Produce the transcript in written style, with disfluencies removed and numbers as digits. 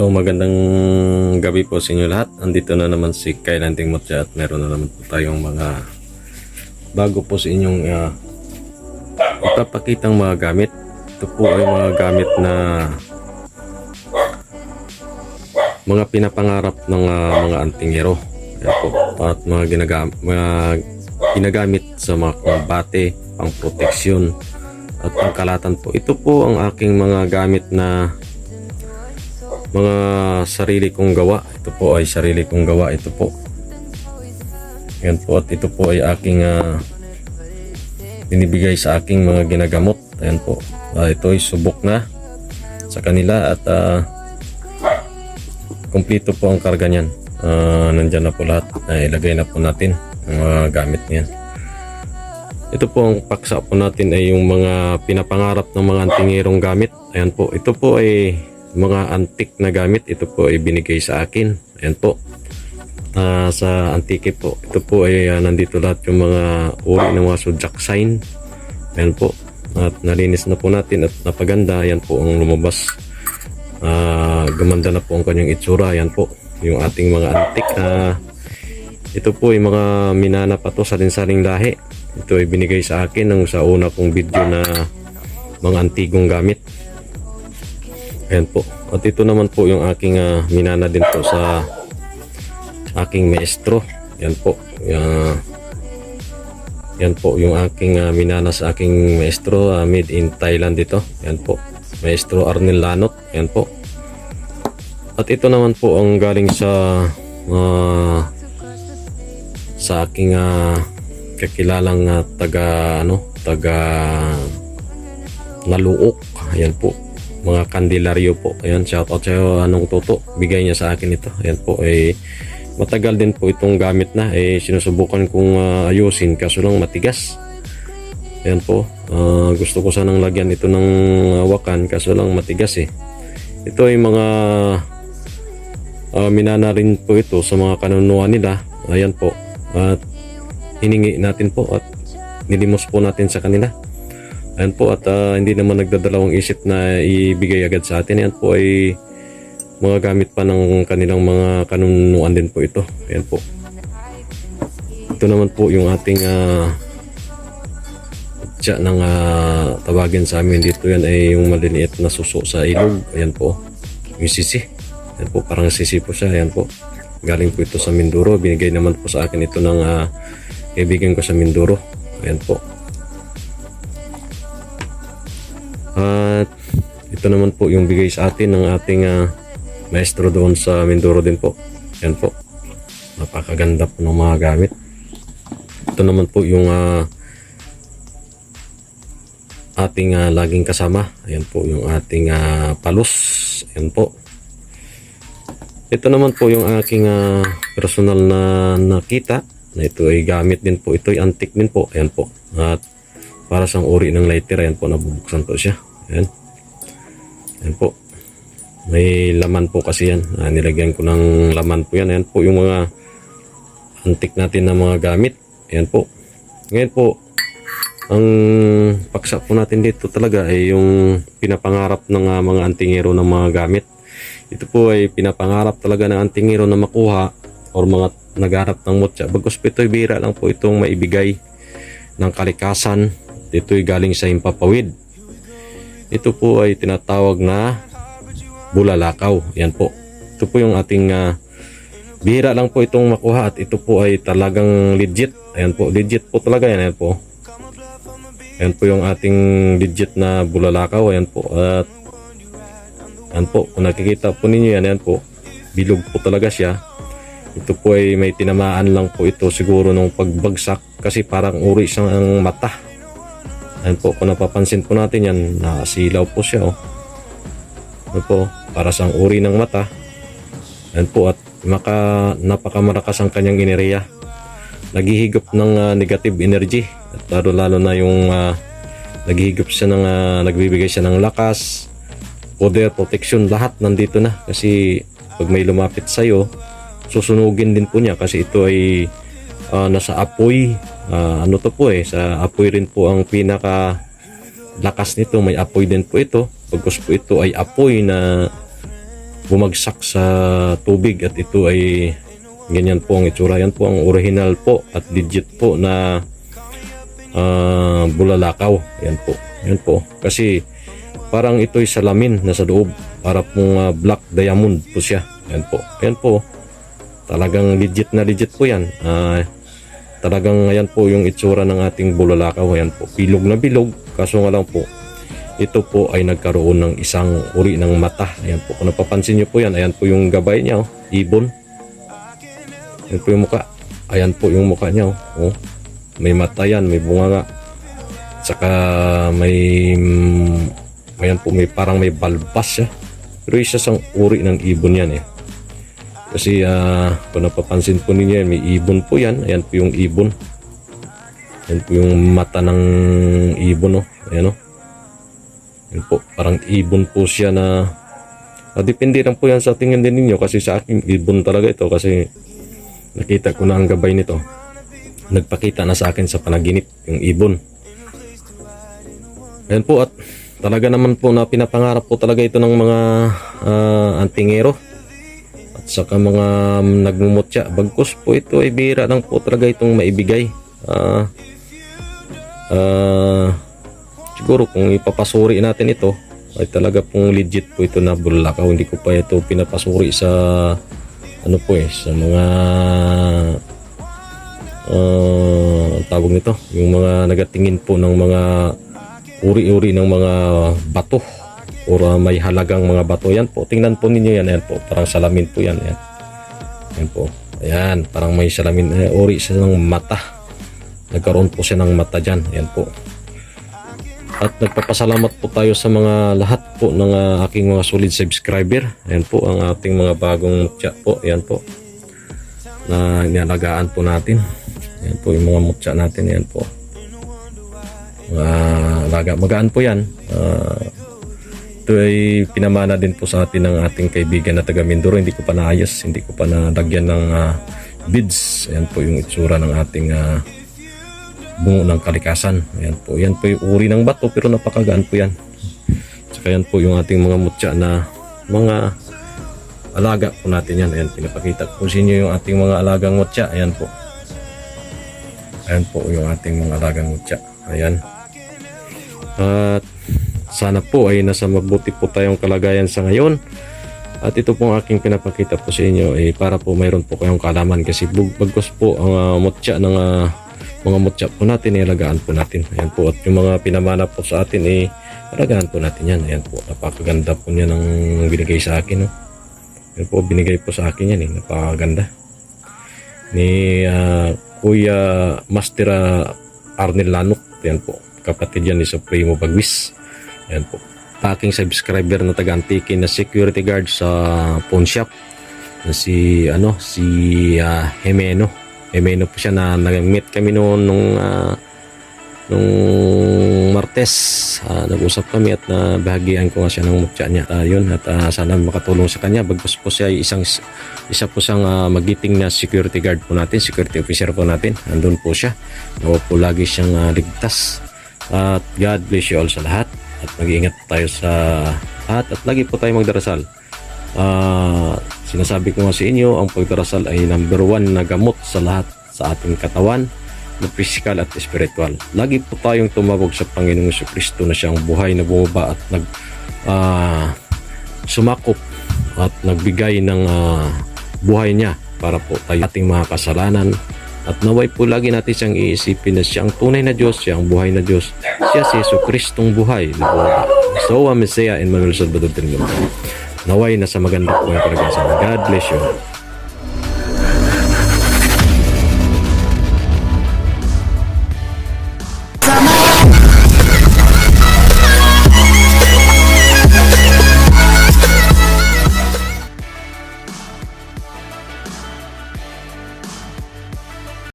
So magandang gabi po sa inyo lahat. Andito na naman si Kyle Hunting Mutya at meron na naman po tayong mga bago po sa inyong ipapakitang mga gamit. Ito po ay mga gamit na mga pinapangarap ng mga antingero. Ayan po. At mga ginagamit sa mga kombate, pang proteksyon at pangkalatan po. Ito po ang aking mga gamit na mga sarili kong gawa. Ito po ay sarili kong gawa. Ito po. Yan po. At ito po ay aking binibigay sa aking mga ginagamot. Ayan po. Ito ay subok na sa kanila at kumpleto po ang karga niyan. Nandyan na po lahat. Ilagay na po natin ang mga gamit niyan. Ito po ang paksa po natin ay yung mga pinapangarap ng mga antingerong gamit. Ayan po. Ito po ay mga antik na gamit. Ito po ay binigay sa akin. Ayan po. Sa antike po. Ito po ay nandito lahat yung mga uri ng mga zodiac sign. Ayan po. At nalinis na po natin at napaganda. Ayan po ang lumabas. Gumanda na po ang kanyang itsura. Ayan po. Yung ating mga antik. Ito po ay mga minana pa to. Salin-saling lahi. Ito ay binigay sa akin nung sa una kong video na mga antigong gamit. Ayan po. At ito naman po yung aking minana din po sa aking maestro. Ayan po. Yan po yung aking minana sa aking maestro. Made in Thailand ito. Ayan po. Maestro Arnel Lanot. Ayan po. At ito naman po ang galing sa aking kakilalang taga Naluok. Ayan po. Mga kandilaryo po. Ayan, shout out sa'yo anong Toto. Bigay niya sa akin ito. Ayan po, matagal din po itong gamit na. Sinusubukan kong ayusin kaso lang matigas. Ayan po. Gusto ko sanang lagyan ito ng wakan kaso lang matigas Ito ay mga minana rin po ito sa mga kanunuan nila. Ayan po. At hiningi natin po at nilimos po natin sa kanila. Ayan po at hindi naman nagdadalawang isip na ibigay agad sa atin. Ayan po ay mga gamit pa ng kanilang mga kanunuan din po ito. Ayan po. Ito naman po yung ating tsa ng tawagin sa amin dito. Yan ay yung maliliit na suso sa ilog. Ayan po. Yung sisi. Ayan po. Parang sisi po siya. Ayan po. Galing po ito sa Mindoro. Binigay naman po sa akin ito ng kaibigan ko sa Mindoro. Ayan po. At ito naman po yung bigay sa atin ng ating maestro doon sa Mindoro din po. Yan po. Napakaganda po ng mga gamit. Ito naman po yung ating laging kasama. Ayan po yung ating palos. Ayan po. Ito naman po yung aking personal na nakita. Na ito ay gamit din po. Ito ay antique din po. Ayan po. At para sa uri ng lighter. Ayan po. Nabubuksan po siya. Ayan. Ayan po. May laman po kasi yan. Nilagyan ko ng laman po yan. Ayan po yung mga antik natin na mga gamit. Ayan po. Ngayon po, ang paksa po natin dito talaga ay yung pinapangarap ng mga antingero ng mga gamit. Ito po ay pinapangarap talaga ng antingero na makuha or mga nagharap ng mutya. Bagos po ito'y bira lang po itong maibigay ng kalikasan. Ito'y galing sa himpapawid. Ito po ay tinatawag na bulalakaw. Yan po. Ito po yung ating bihira lang po itong makuha at ito po ay talagang legit. Ayan po. Legit po talaga yan. Ayan po. Ayan po yung ating legit na bulalakaw. Ayan po. At ayan po. Kung nakikita po ninyo yan. Ayan po. Bilog po talaga siya. Ito po ay may tinamaan lang po ito siguro nung pagbagsak kasi parang uri siyang mata. Ayan po, kung napapansin po natin yan, nasilaw po siya. Ayan po, para sa uri ng mata. Ayan po, at napakamarakas ang kanyang enerhiya. Naghihigop ng negative energy. At lalo na yung naghihigop siya ng, nagbibigay siya ng lakas, poder, protection, lahat nandito na. Kasi pag may lumapit sa'yo, susunugin din po niya kasi ito ay nasa apoy. Ano to po sa apoy rin po ang pinaka lakas nito. May apoy din po ito. Pagkos po ito ay apoy na bumagsak sa tubig at ito ay ganyan po ang itsura. Yan po ang original po at legit po na bulalakaw. Yan po. Yan po. Kasi parang ito'y salamin na sa loob. Para pong black diamond po siya. Yan po. Yan po. Talagang legit na legit po yan. Talagang yan po yung itsura ng ating bulalakaw. Yan po. Bilog na bilog. Kaso nga lang po, ito po ay nagkaroon ng isang uri ng mata. Ayan po. Kung napapansin nyo po yan, ayan po yung gabay niya. Oh. Ibon. Ayan po yung muka. Ayan po yung muka niya. Oh. May mata yan. May bunga nga. Saka may ayan po, may parang may balbas siya. Pero isa sang uri ng ibon yan eh. Kasi kung napapansin po ninyo yan, may ibon po yan. Ayan po yung ibon. Ayan po yung mata ng ibon. Oh. Ayan oh. Ayan po, parang ibon po siya na depende lang po yan sa tingin din ninyo. Kasi sa akin, ibon talaga ito. Kasi nakita ko na ang gabay nito. Nagpakita na sa akin sa panaginip yung ibon. Ayan po, at talaga naman po na pinapangarap po talaga ito ng mga antingero at saka mga nagmumutya. Bagkus po ito ay bihira lang po talaga itong maibigay. Siguro kung ipapasuri natin ito ay talaga pong legit po ito na bulalakaw. Hindi ko pa ito pinapasuri sa ano po sa mga tawag nito, yung mga nagatingin po ng mga uri-uri ng mga bato o may halagang mga bato. Yan po, tingnan po ninyo yan. Ayan po, parang salamin po yan. Ayan, ayan po, ayan, parang may salamin. Uri siya ng mata. Nagkaroon po siya ng mata dyan. Ayan po. At nagpapasalamat po tayo sa mga lahat po ng aking mga solid subscriber. Ayan po ang ating mga bagong mutya po. Ayan po, na inalagaan po natin. Ayan po yung mga mutya natin. Ayan po, magaan po yan. Ito ay pinamana din po sa atin ng ating kaibigan na taga Mindoro. Hindi ko pa naayos, hindi ko pa nalagyan ng beads. Ayan po yung itsura ng ating bungo ng kalikasan. Ayan po, yan po yung uri ng bato pero napakagaan po yan. Saka yan po yung ating mga mutya na mga alaga po natin yan. Ayan, pinapakita ko sa inyo yung ating mga alagang mutya. Ayan po, ayan po yung ating mga alagang mutya. Ayan. At sana po ay nasa mabuti po tayong kalagayan sa ngayon. At ito pong aking pinapakita po sa inyo para po mayroon po kayong kaalaman. Kasi bagos po ang mutya ng mga mutya po natin, ilagaan po natin. Ayan po, at yung mga pinamana po sa atin alagaan po natin yan. Ayan po, napakaganda po niya ng binigay sa akin. No? Ayan po, binigay po sa akin yan. Napakaganda. Ni Kuya Master Arnel Lanok. Ayan po, kapatid yan ni Supremo Bagwis. Ayan po, aking subscriber na taga-Antique na security guard sa pawn shop na si Hemeno po siya na nag-meet kami noon nung Martes. Nag-usap kami at nabahagian ko nga siya ng mutya niya. Yun, at sana makatulong sa kanya. Bagkus po siya isa po siyang magiting na security guard po natin, security officer po natin. Andun po siya. Nawa po lagi siyang ligtas. At God bless you all sa lahat. At mag-iingat tayo sa lahat. At lagi po tayo magdarasal. Sinasabi ko nga sa inyo, ang pagdarasal ay number 1 na gamot sa lahat sa ating katawan, na physical at spiritual. Lagi po tayong tumawag sa Panginoong Jesucristo na siyang buhay na bumaba at sumakop at nagbigay ng buhay niya para po tayo ating mga kasalanan. At naway po lagi natin siyang iisipin na siyang tunay na Diyos, siyang buhay na Diyos. Siya si Jesucristong buhay na bumaba. So, Messiah and Manuel Salvador Tingnan. Naway nasa maganda po yung kalagayan. God bless you.